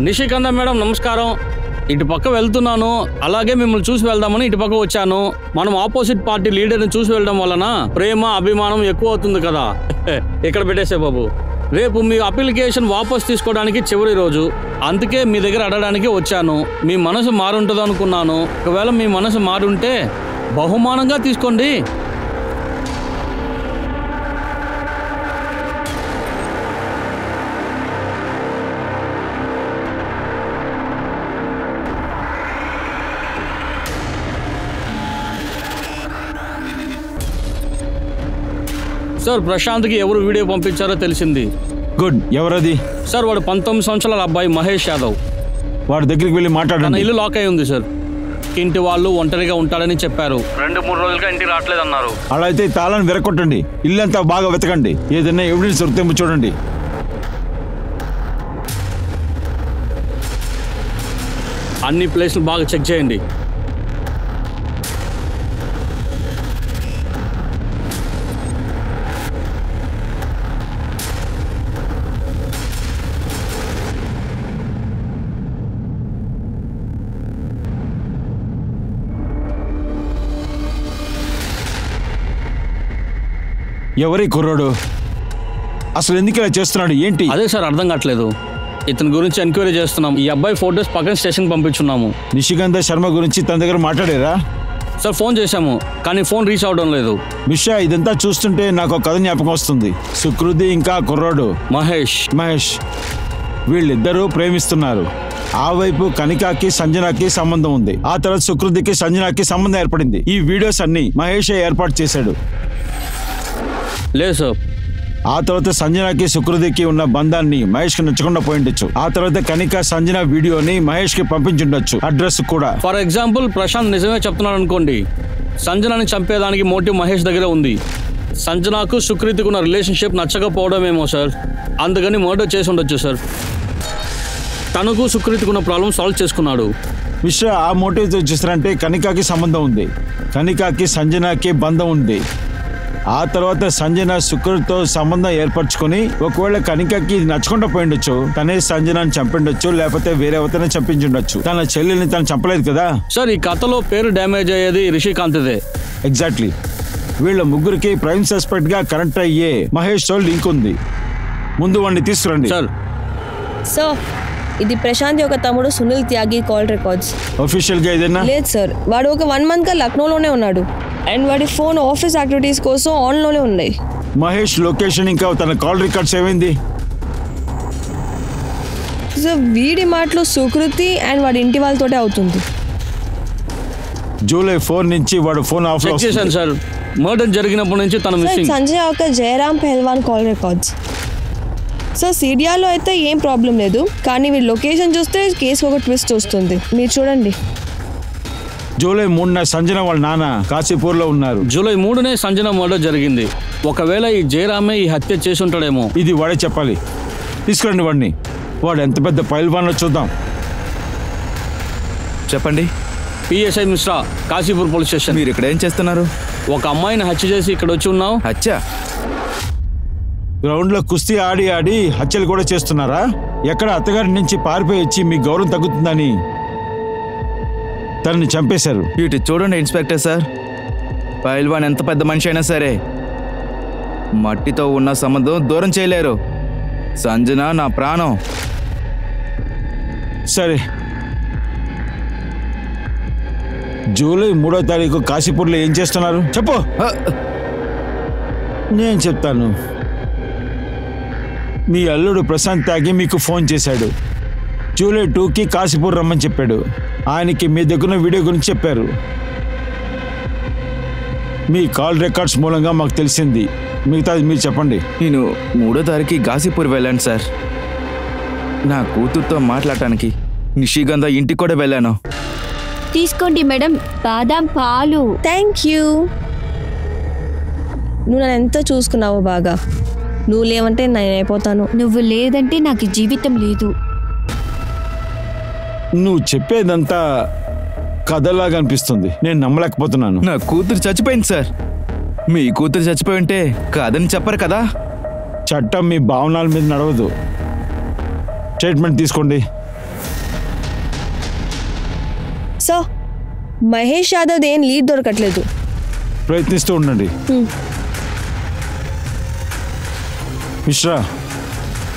నిషికంద మేడం నమస్కారం. ఇటు పక్క వెళ్తున్నాను, అలాగే మిమ్మల్ని చూసి వెళ్దామని ఇటు పక్క వచ్చాను. మనం ఆపోజిట్ పార్టీ లీడర్ని చూసి వెళ్ళడం వలన ప్రేమ అభిమానం ఎక్కువ అవుతుంది కదా. ఇక్కడ పెట్టేసే బాబు, రేపు మీ అప్లికేషన్ వాపస్ తీసుకోవడానికి చివరి రోజు, అందుకే మీ దగ్గర అడగడానికి వచ్చాను. మీ మనసు మారుంటుంది అనుకున్నాను. ఒకవేళ మీ మనసు మారుంటే బహుమానంగా తీసుకోండి. సార్ ప్రశాంత్కి ఎవరు వీడియో పంపించారో తెలిసింది. గుడ్. ఎవరది? సార్ వాడు 19 సంవత్సరాల అబ్బాయి మహేష్ యాదవ్. వాడి దగ్గరికి వెళ్ళి తన మాట్లాడండి. ఇల్లు లాక్ అయి ఉంది సార్. ఇంటి వాళ్ళు ఒంటరిగా ఉంటాడని చెప్పారు. 2-3 రోజులుగా ఇంటికి రావట్లేదన్నారు. అలా అయితే తాళాన్ని విరగొట్టండి. ఇల్లంతా బాగా వెతకండి. ఏదైనా ఎవిడెన్స్ దొరికితే చూడండి. అన్ని ప్లేస్లు బాగా చెక్ చేయండి. ఎవరి కుర్రాడు? అసలు ఎందుకు ఇలా చేస్తున్నాడు? ఏంటి? అదే సార్ అర్థం కావట్లేదు. ఇతని గురించి ఎంక్వైరీ చేస్తున్నాం. ఈ అబ్బాయి ఫోటోస్ పక్కన స్టేషన్ పంపించున్నాము. నిషికాంత శర్మ గురించి తన దగ్గర మాట్లాడారా? సార్ ఫోన్ చేశాము, కానీ ఫోన్ రీచ్ అవడం లేదు. మిషా, ఇదంతా చూస్తుంటే నాకు ఒక కథ జ్ఞాపకం వస్తుంది. సుకృతి ఇంకా కుర్రాడు మహేష్ వీళ్ళిద్దరూ ప్రేమిస్తున్నారు. ఆ వైపు కనికాకి సంజనాకి సంబంధం ఉంది. ఆ తర్వాత సుకృతికి సంజనాకి సంబంధం ఏర్పడింది. ఈ వీడియోస్ అన్ని మహేషే ఏర్పాటు చేశాడు. లేదు సార్. ఆ తర్వాత సంజనాకి సుకృతికి ఉన్న బంధాన్ని మహేష్ కి నచ్చకుండా పోయిండొచ్చు. ఆ తర్వాత కనిక సంజన వీడియోని మహేష్ కి పంపించుండొచ్చు, అడ్రస్ కూడా. ఫర్ ఎగ్జాంపుల్ ప్రశాంత్ నిజమే చెప్తున్నాడు అనుకోండి, సంజనాని చంపేదానికి మోటివ్ మహేష్ దగ్గర ఉంది. సంజనాకు సుకృతికి ఉన్న రిలేషన్షిప్ నచ్చకపోవడమేమో సార్, అందుకని మర్డర్ చేసి ఉండొచ్చు సార్. తనకు సుకృతికి ఉన్న ప్రాబ్లం సాల్వ్ చేసుకున్నాడు. మిశ్రా, ఆ మోటివ్ చూసారంటే కనికాకి సంబంధం ఉంది, కనికాకి సంజనాకి బంధం ఉంది. ఆ తర్వాత సంజన సుకృతితో సంబంధం ఏర్పరచుకుని ఒకవేళ కనికకి ఇది నచ్చకుండా పోయిండొచ్చు, తనే సంజనాన్ని చంపిండొచ్చు, లేకపోతే వేరే ఎవరిని చంపించుండొచ్చు. తన చెల్లెల్ని తను చంపలేదు కదా సార్. ఈ కథలో పేరు డ్యామేజ్ అయ్యేది రిషికాంత్దే. ఎగ్జాక్ట్లీ. వీళ్ళ ముగ్గురికి ప్రైమ్ సస్పెక్ట్ గా కనెక్ట్ అయ్యే మహేష్ తో లింక్ ఉంది. ముందు వాడిని తీసుకురండి సార్. సో ఇది ప్రశాంత్ యొక్క తమ్ముడు సునీల్ త్యాగి కాల్ రికార్డ్స్. అఫీషియల్ గా ఏదైనా? లేదు సార్, వాడు ఒక 1 month గా లక్నోలోనే ఉన్నాడు అండ్ వాడి ఫోన్ ఆఫీస్ యాక్టివిటీస్ కోసం ఆన్ లోనే ఉన్నాయి. మహేష్ లొకేషన్ ఇంకా తన కాల్ రికార్డ్స్ ఏమైంది? సో వీడి మాటలు సుకృతి అండ్ వాడి ఇంటి వాళ్ళతోటే అవుతుంది. జూలై 4 నుంచి వాడు ఫోన్ ఆఫ్ చెక్ చేశాను సార్. మర్డర్ జరిగినప్పటి నుంచి తన మిస్సింగ్. సంజయ్ యొక్క Jairam Pehalwan call records. So సిడియాలో అయితే ఏం ప్రాబ్లం లేదు, కానీ వీడి లొకేషన్ చూస్తే కేసుకు ఒక ట్విస్ట్ వస్తుంది. మీరు చూడండి. జూలై 3న సంజన వాళ్ళ నాన్న కాశీపూర్లో ఉన్నారు. జూలై 3నే సంజన మర్డర్ జరిగింది. ఒకవేళ ఈ జయరామే ఈ హత్య చేసి ఉంటాడేమో. ఇది వాడే చెప్పాలి. తీసుకురండి వాడిని. వాడు ఎంత పెద్ద పైల్వానో చూద్దాం. చెప్పండి. PSI Mishra, Kashipur police station. మీరు ఇక్కడ ఏం చేస్తున్నారు? ఒక అమ్మాయిని హత్య చేసి ఇక్కడ వచ్చి ఉన్నావు. హత్య? గ్రౌండ్ లో కుస్తీ ఆడి ఆడి హత్యలు కూడా చేస్తున్నారా? ఎక్కడ అత్తగారి నుంచి పారిపోయి వచ్చి మీ గౌరవం తగ్గుతుందని తనని చంపేశారు. ఇటు చూడండి ఇన్స్పెక్టర్ సార్, పైల్వాన్ ఎంత పెద్ద మనిషి అయినా సరే మట్టితో ఉన్న సంబంధం దూరం చేయలేరు. సంజన నా ప్రాణం. సరే, జూలై 3వ తారీఖు కాశీపూర్లో ఏం చేస్తున్నారు చెప్పు. నేను చెప్తాను. మీ అల్లుడు ప్రశాంత్ త్యాగి మీకు ఫోన్ చేశాడు. జూలై 2కి కాశీపూర్ రమ్మని చెప్పాడు. ఆయనకి మీ దగ్గర వీడియో గురించి చెప్పారు. మీ కాల్ రికార్డ్స్ మూలంగా మాకు తెలిసింది. మిగతాది మీరు చెప్పండి. నేను 3వ తారీఖు కాశీపూర్ వెళ్ళాను సార్. నా కూతురుతో మాట్లాడటానికి నిషిగంధ ఇంటికి కూడా వెళ్ళాను. తీసుకోండి మేడం, బాదాం పాలు. Thank you. నువ్వు నన్ను ఎంత చూసుకున్నావు బాగా. నువ్వు లేవంటే నేను అయిపోతాను. నువ్వు లేదంటే నాకు జీవితం లేదు. నువ్వు చెప్పేదంతా కథలాగా అనిపిస్తుంది. నేను నమ్మలేకపోతున్నాను. నా కూతురు చచ్చిపోయింది సార్. మీ కూతురు చచ్చిపోయి ఉంటే కాదని చెప్పరు కదా. చట్టం మీ భావనాల మీద నడవదు. స్టేట్మెంట్ తీసుకోండి. సో మహేష్ యాదవ్ ఏం లీడ్ దొరకట్లేదు. ప్రయత్నిస్తూ ఉండండి. మిశ్రా,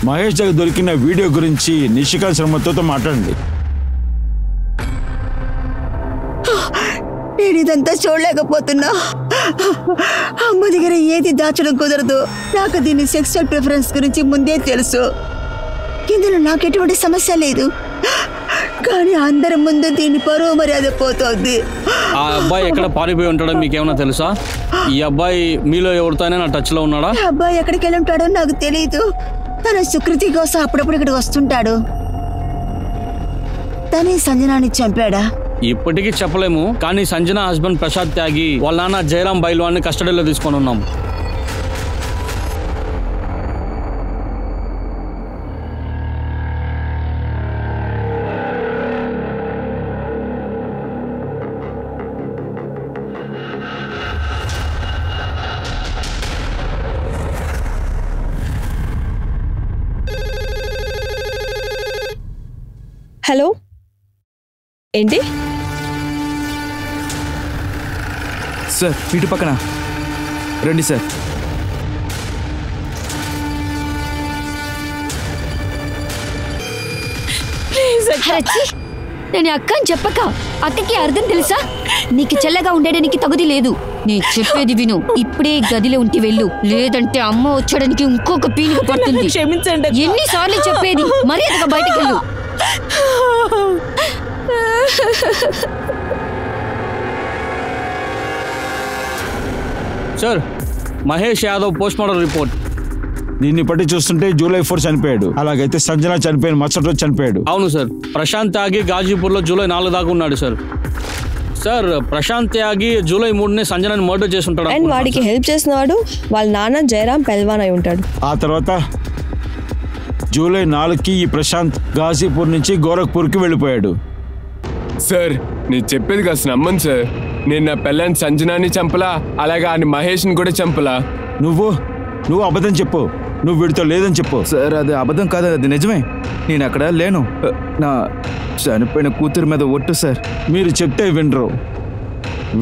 మహేష్ దగ్గర దొరికిన వీడియో గురించి నిషికాంత్ శర్మతో మాట్లాడండి. నేను ఇదంతా చూడలేకపోతున్నా. అమ్మ దగ్గర ఏది దాచడం కుదరదు. నాకు దీని సెక్సువల్ ప్రిఫరెన్స్ గురించి ముందే తెలుసు. ఇందులో నాకు ఎటువంటి సమస్య లేదు, కానీ అందరి ముందు దీని పరువు మర్యాద పోతోంది. ఆ అబ్బాయి ఎక్కడ పారిపోయి ఉంటాడో మీకేమైనా తెలుసా? ఈ అబ్బాయి మీలో ఎవరితోనే నా టచ్ లో ఉన్నాడా? ఈ అబ్బాయి ఎక్కడికి వెళ్ళి ఉంటాడో నాకు తెలియదు. తన సుకృతి కోసం అప్పుడప్పుడు ఇక్కడికి వస్తుంటాడు. తనే సంజనాని చంపాడా? ఇప్పటికీ చెప్పలేము, కానీ సంజన హస్బెండ్ ప్రసాద్ త్యాగి వాళ్ళ నాన్న జయరాం బైల్వాన్ని కస్టడీలో తీసుకొని ఉన్నాం. హలో, ఏంటి? సార్ ఇటు పక్కన రండి సార్. నేను అక్క అని చెప్పక అక్కకి అర్థం తెలుసా? నీకు చెల్లగా ఉండడానికి తగుది లేదు. నేను చెప్పేది విను. ఇప్పుడే గదిలో ఉంటి వెళ్ళు, లేదంటే అమ్మ వచ్చడానికి ఇంకొక పీనుగు పడుతుంది. క్షమించండి. ఎన్నిసార్లు చెప్పేది? మర్యాదగా బయటకు వెళ్ళు. Sir, Mahesh Yadav post mortem report. దీన్ని బట్టి చూస్తుంటే జూలై 4 చనిపోయాడు. అలాగైతే సంజన చనిపోయిన మరుసటి రోజు చనిపోయాడు. అవును సార్. ప్రశాంత్ త్యాగి గాజీపూర్లో జూలై 4 దాకా ఉన్నాడు సార్. సార్, ప్రశాంత్ త్యాగి జూలై 3ని సంజనాని మర్డర్ చేసి ఉంటాడు. అండ్ వాడికి హెల్ప్ చేసిన వాడు వాళ్ళ నాన్న జయరాం పెల్వాన్ అయి ఉంటాడు. ఆ తర్వాత జూలై 4కి ఈ ప్రశాంత్ గాజీపూర్ నుంచి గోరఖ్పూర్కి వెళ్ళిపోయాడు. సార్, నేను చెప్పేది కాస్త నమ్మను సార్. నేను నా పెళ్ళాన్ని సంజనాని చంపలా, అలాగే ఆయన మహేష్ని కూడా చంపలా. నువ్వు అబద్ధం చెప్పు. నువ్వు వీడితో లేదని చెప్పు. సార్ అది అబద్ధం కాదు, అది నిజమే. నేను అక్కడ లేను. నా చనిపోయిన కూతురు మీద ఒట్టు సార్. మీరు చెప్తే వినరు.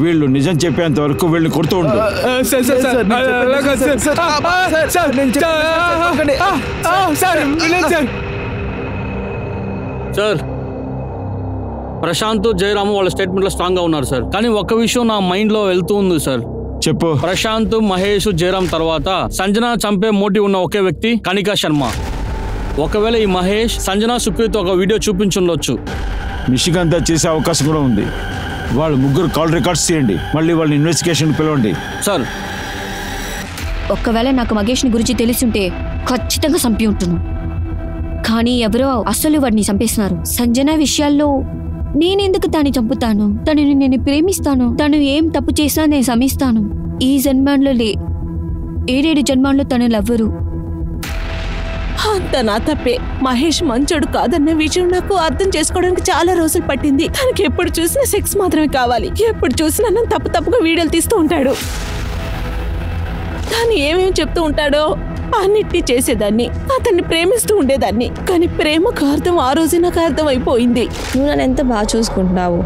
వీళ్ళు నిజం చెప్పేంత వరకు వీళ్ళని కొడుతూ ఉండు. సార్, ప్రశాంత్ జయరాము వాళ్ళ స్టేట్మెంట్ లో స్ట్రాంగ్ గా ఉన్నారు సార్. కానీ ఒక్క విషయం నా మైండ్ లో వెళ్తూ ఉంది సార్. చెప్పు. ప్రశాంత్, మహేష్, జయరాం తర్వాత సంజన చంపే మోటివ్ ఉన్న ఒకే వ్యక్తి కనికా శర్మ. ఒకవేళ ఈ మహేష్ సంజన సుకృత్ ఒక వీడియో చూపించుండొచ్చు. నిషికాంత చేసే అవకాశం కూడా ఉంది. వాళ్ళు ముగ్గురు కాల్ రికార్డ్స్ తీయండి, మళ్ళీ వాళ్ళ ఇన్వెస్టిగేషన్ పిలవండి. సార్, ఒక్కవేళ నాకు మహేష్ని గురించి తెలిసింటే ఖచ్చితంగా చంపి ఉంటున్నాను. కానీ ఎవరో అసలు వాడిని చంపేస్తున్నారు. సంజన విషయాల్లో నేనెందుకు దాన్ని చంపుతాను? తనని నేను ప్రేమిస్తాను. తను ఏం తప్పు చేసినా నేను క్షమిస్తాను. ఈ జన్మాన్లో 7 జన్మాల్లో తను లవ్వరు. అంత నా తప్పే. మహేష్ మంచోడు కాదన్న విషయం నాకు అర్థం చేసుకోవడానికి చాలా రోజులు పట్టింది. తనకి ఎప్పుడు చూసినా సెక్స్ మాత్రమే కావాలి. ఎప్పుడు చూసినా నన్ను తప్పుగా వీడియోలు తీస్తూ ఉంటాడు. తను ఏమేమి చెప్తూ ఉంటాడో అన్నిటినీ చేసేదాన్ని. అతన్ని ప్రేమిస్తూ ఉండేదాన్ని. కానీ ప్రేమకు అర్థం ఆ రోజు నాకు అర్థం అయిపోయింది. నువ్వు నన్ను ఎంత బాగా చూసుకుంటున్నావు.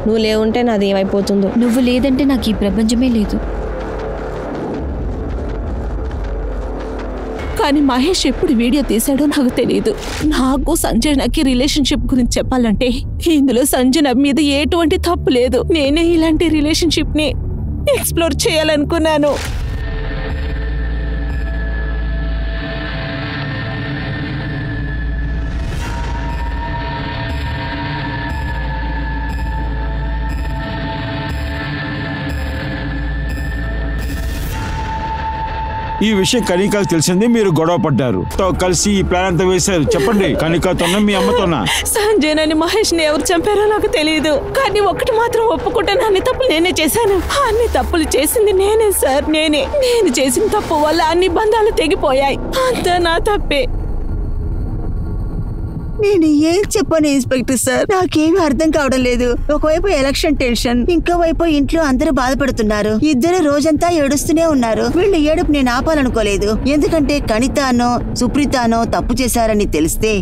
నువ్వు లేవుంటే నాది ఏమైపోతుందో. నువ్వు లేదంటే నాకు ఈ ప్రపంచమే లేదు. కానీ మహేష్ ఎప్పుడు వీడియో తీశాడో నాకు తెలియదు. నాకు సంజనకి రిలేషన్షిప్ గురించి చెప్పాలంటే ఇందులో సంజన మీద ఎటువంటి తప్పు లేదు. నేనే ఇలాంటి రిలేషన్షిప్ ని ఎక్స్ప్లోర్ చేయాలనుకున్నాను. ఈ విషయం కనికాకు తెలిసింది. మీరు గొడవ పడ్డారు. కలిసి ఈ ప్లాన్ అంతా వేశారు. చెప్పండి, కనికాతోనా మీ అమ్మతోనా? సంజయ్ మహేష్ ని ఎవరు చంపారో నాకు తెలియదు. కానీ ఒకటి మాత్రం ఒప్పుకుంటాను, అన్ని తప్పులు నేనే చేశాను. అన్ని తప్పులు చేసింది నేనే సార్. నేను చేసిన తప్పు వల్ల అన్ని బంధాలు తెగిపోయాయి. అంతా నా తప్పే. నేను ఏం చెప్పను ఇన్స్పెక్టర్ సార్. నాకేమీ అర్థం కావడం లేదు. ఒకవైపు ఎలక్షన్ టెన్షన్, ఇంకోవైపు ఇంట్లో అందరూ బాధపడుతున్నారు. ఇద్దరు రోజంతా ఏడుస్తూనే ఉన్నారు. వీళ్ళు ఏడుపు నేను ఆపాలనుకోలేదు. ఎందుకంటే కణితానో సుప్రీతానో తప్పు చేశారని తెలిస్తే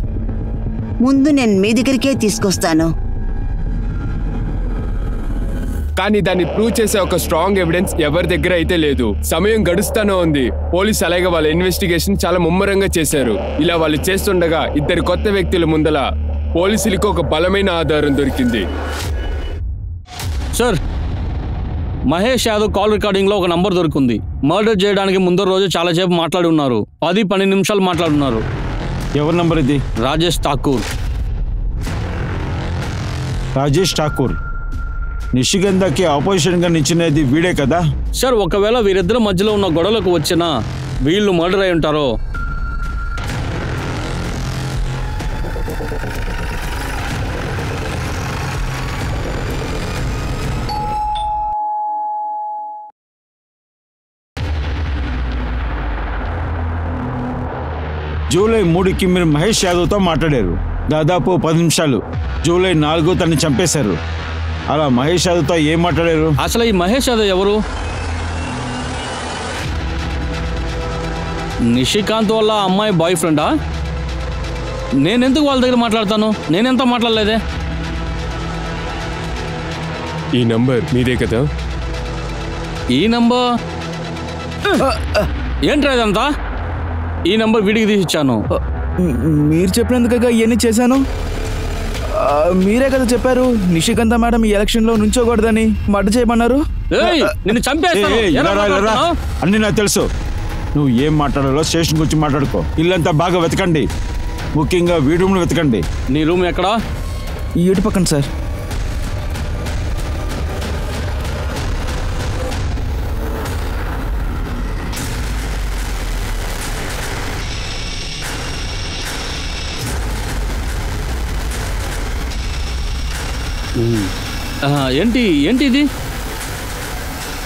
ముందు నేను మీ దగ్గరికే తీసుకొస్తాను. కానీ దాన్ని ప్రూవ్ చేసే ఒక స్ట్రాంగ్ ఎవిడెన్స్ ఎవరి దగ్గర అయితే లేదు. సమయం గడుస్తానే ఉంది. పోలీసు అలాగే వాళ్ళ ఇన్వెస్టిగేషన్ చాలా ముమ్మరంగా చేశారు. ఇలా వాళ్ళు చేస్తుండగా ఇద్దరు కొత్త వ్యక్తుల ముందల పోలీసులకు ఒక బలమైన ఆధారం దొరికింది. Sir, Mahesh Yadav call recording లో ఒక నంబర్ దొరికింది. మర్డర్ చేయడానికి ముందు రోజు చాలా సేపు మాట్లాడి ఉన్నారు. 10-12 నిమిషాలు మాట్లాడున్నారు. ఎవరి నంబర్ ఇది? రాజేష్ ఠాకూర్. రాజేష్ ఠాకూర్. నిషిగంధకి ఆపోజిషన్గా నిచ్చినది వీడే కదా? సార్ ఒకవేళ వీరిద్దరి మధ్యలో ఉన్న గొడవలకు వచ్చినా వీళ్ళు మర్డర్ అయి ఉంటారో. జూలై 3కి మీరు మహేష్ యాదవ్తో మాట్లాడారు. దాదాపు 10 నిమిషాలు. జూలై 4 తనని చంపేశారు. అలా మహేష్ యాదవ్తో ఏం మాట్లాడారు? అసలు ఈ మహేష్ యాదవ్ ఎవరు? నిషికాంత్ వాళ్ళ అమ్మాయి బాయ్ ఫ్రెండా? నేనెందుకు వాళ్ళ దగ్గర మాట్లాడతాను? నేనెంత మాట్లాడలేదే. ఈ నంబర్ మీదే కదా? ఈ నంబర్ ఏంట్రా ఇదంతా? ఈ నంబర్ వీడికి తీసి ఇచ్చాను. మీరు చెప్పినందుకుగా ఇవన్నీ చేశాను. మీరే కదా చెప్పారు నిషికాంత మేడం ఈ ఎలక్షన్లో నుంచోకూడదని, మర్డర్ చేయమన్నారు. నిన్ను చంపేస్తాను. అన్ని నాకు తెలుసు. నువ్వు ఏం మాట్లాడాలో స్టేషన్ గురించి మాట్లాడుకో. ఇల్లంతా బాగా వెతకండి, ముఖ్యంగా వీడి రూమ్ను వెతకండి. నీ రూమ్ ఎక్కడా? ఈ ఇటు పక్కన సార్. ఏంటి ఏంటి ఇది?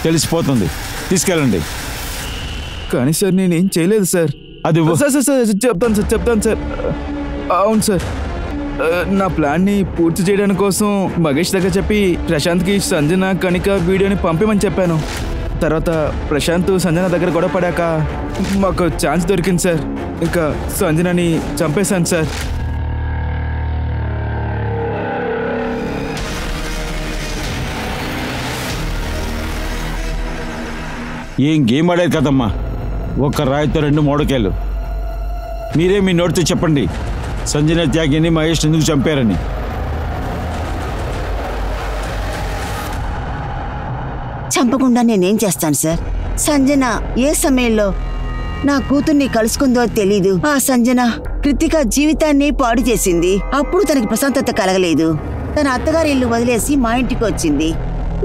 తెలిసిపోతుంది, తీసుకెళ్ళండి. కానీ సార్ నేనేం చేయలేదు సార్. అది సార్ చెప్తాను సార్. అవును సార్, నా ప్లాన్ని పూర్తి చేయడానికి కోసం మహేష్ దగ్గర చెప్పి ప్రశాంత్కి సంజన కనిక వీడియోని పంపమని చెప్పాను. తర్వాత ప్రశాంత్ సంజన దగ్గర గొడవ పడాక మాకు ఛాన్స్ దొరికింది సార్. ఇంకా సంజనని చంపేశాను సార్. ఏం గేమ్ ఆడారు కదమ్మా, ఒక్క రాయితో 2 మోడకాయలు. మీరే మీ నోటితో చెప్పండి సంజన త్యాగిని మహేష్ ఎందుకు చంపారని. చంపకుండా నేనేం చేస్తాను సార్? సంజన ఏ సమయంలో నా కూతుర్ని కలుసుకుందో తెలీదు. ఆ సంజన కృతిక జీవితాన్ని పాడు చేసింది. అప్పుడు తనకి ప్రశాంతత కలగలేదు. తన అత్తగారి ఇల్లు వదిలేసి మా ఇంటికి వచ్చింది.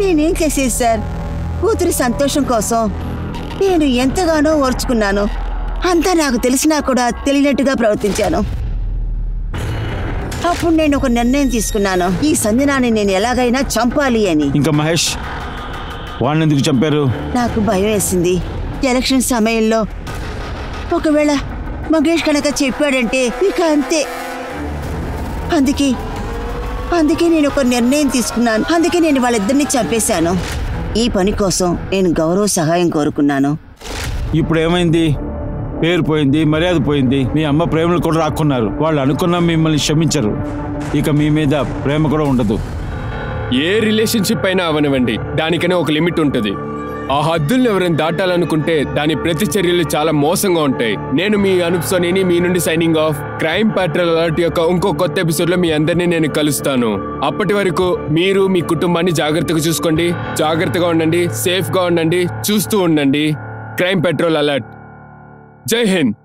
నేనేం చేసేది సార్? కూతురి సంతోషం కోసం నేను ఎంతగానో ఓర్చుకున్నాను. అంతా నాకు తెలిసినా కూడా తెలియనట్టుగా ప్రవర్తించాను. అప్పుడు నేను ఒక నిర్ణయం తీసుకున్నాను, ఈ సంజనాన్ని నేను ఎలాగైనా చంపాలి అని. ఇంకా మహేష్ వాళ్ళని ఎందుకు చంపారు? నాకు భయం వేసింది. ఎలక్షన్ సమయంలో ఒకవేళ మహేష్ కనుక చెప్పాడంటే ఇక అంతే. అందుకే నేను ఒక నిర్ణయం తీసుకున్నాను. అందుకే నేను వాళ్ళిద్దరిని చంపేశాను. ఈ పని కోసం నేను గౌరవ సహాయం కోరుకున్నాను. ఇప్పుడు ఏమైంది? పేరు పోయింది, మర్యాద పోయింది. మీ అమ్మ ప్రేమలు కూడా రాక్కున్నారు. వాళ్ళు అనుకున్నా మిమ్మల్ని క్షమించరు. ఇక మీ మీద ప్రేమ కూడా ఉండదు. ఏ రిలేషన్షిప్ అయినా అవనివ్వండి, దానికనే ఒక లిమిట్ ఉంటుంది. ఆ హద్దుల్ని ఎవరైనా దాటాలనుకుంటే దాని ప్రతి చర్యలు చాలా మోసంగా ఉంటాయి. నేను మీ అనూప్ సోనీని, మీ నుండి signing off. Crime petrol alert యొక్క ఇంకో కొత్త ఎపిసోడ్ లో మీ అందరినీ నేను కలుస్తాను. అప్పటి వరకు మీరు మీ కుటుంబాన్ని జాగ్రత్తగా చూసుకోండి, జాగ్రత్తగా ఉండండి, సేఫ్ గా ఉండండి, చూస్తూ ఉండండి. Crime petrol alert. జై హింద్.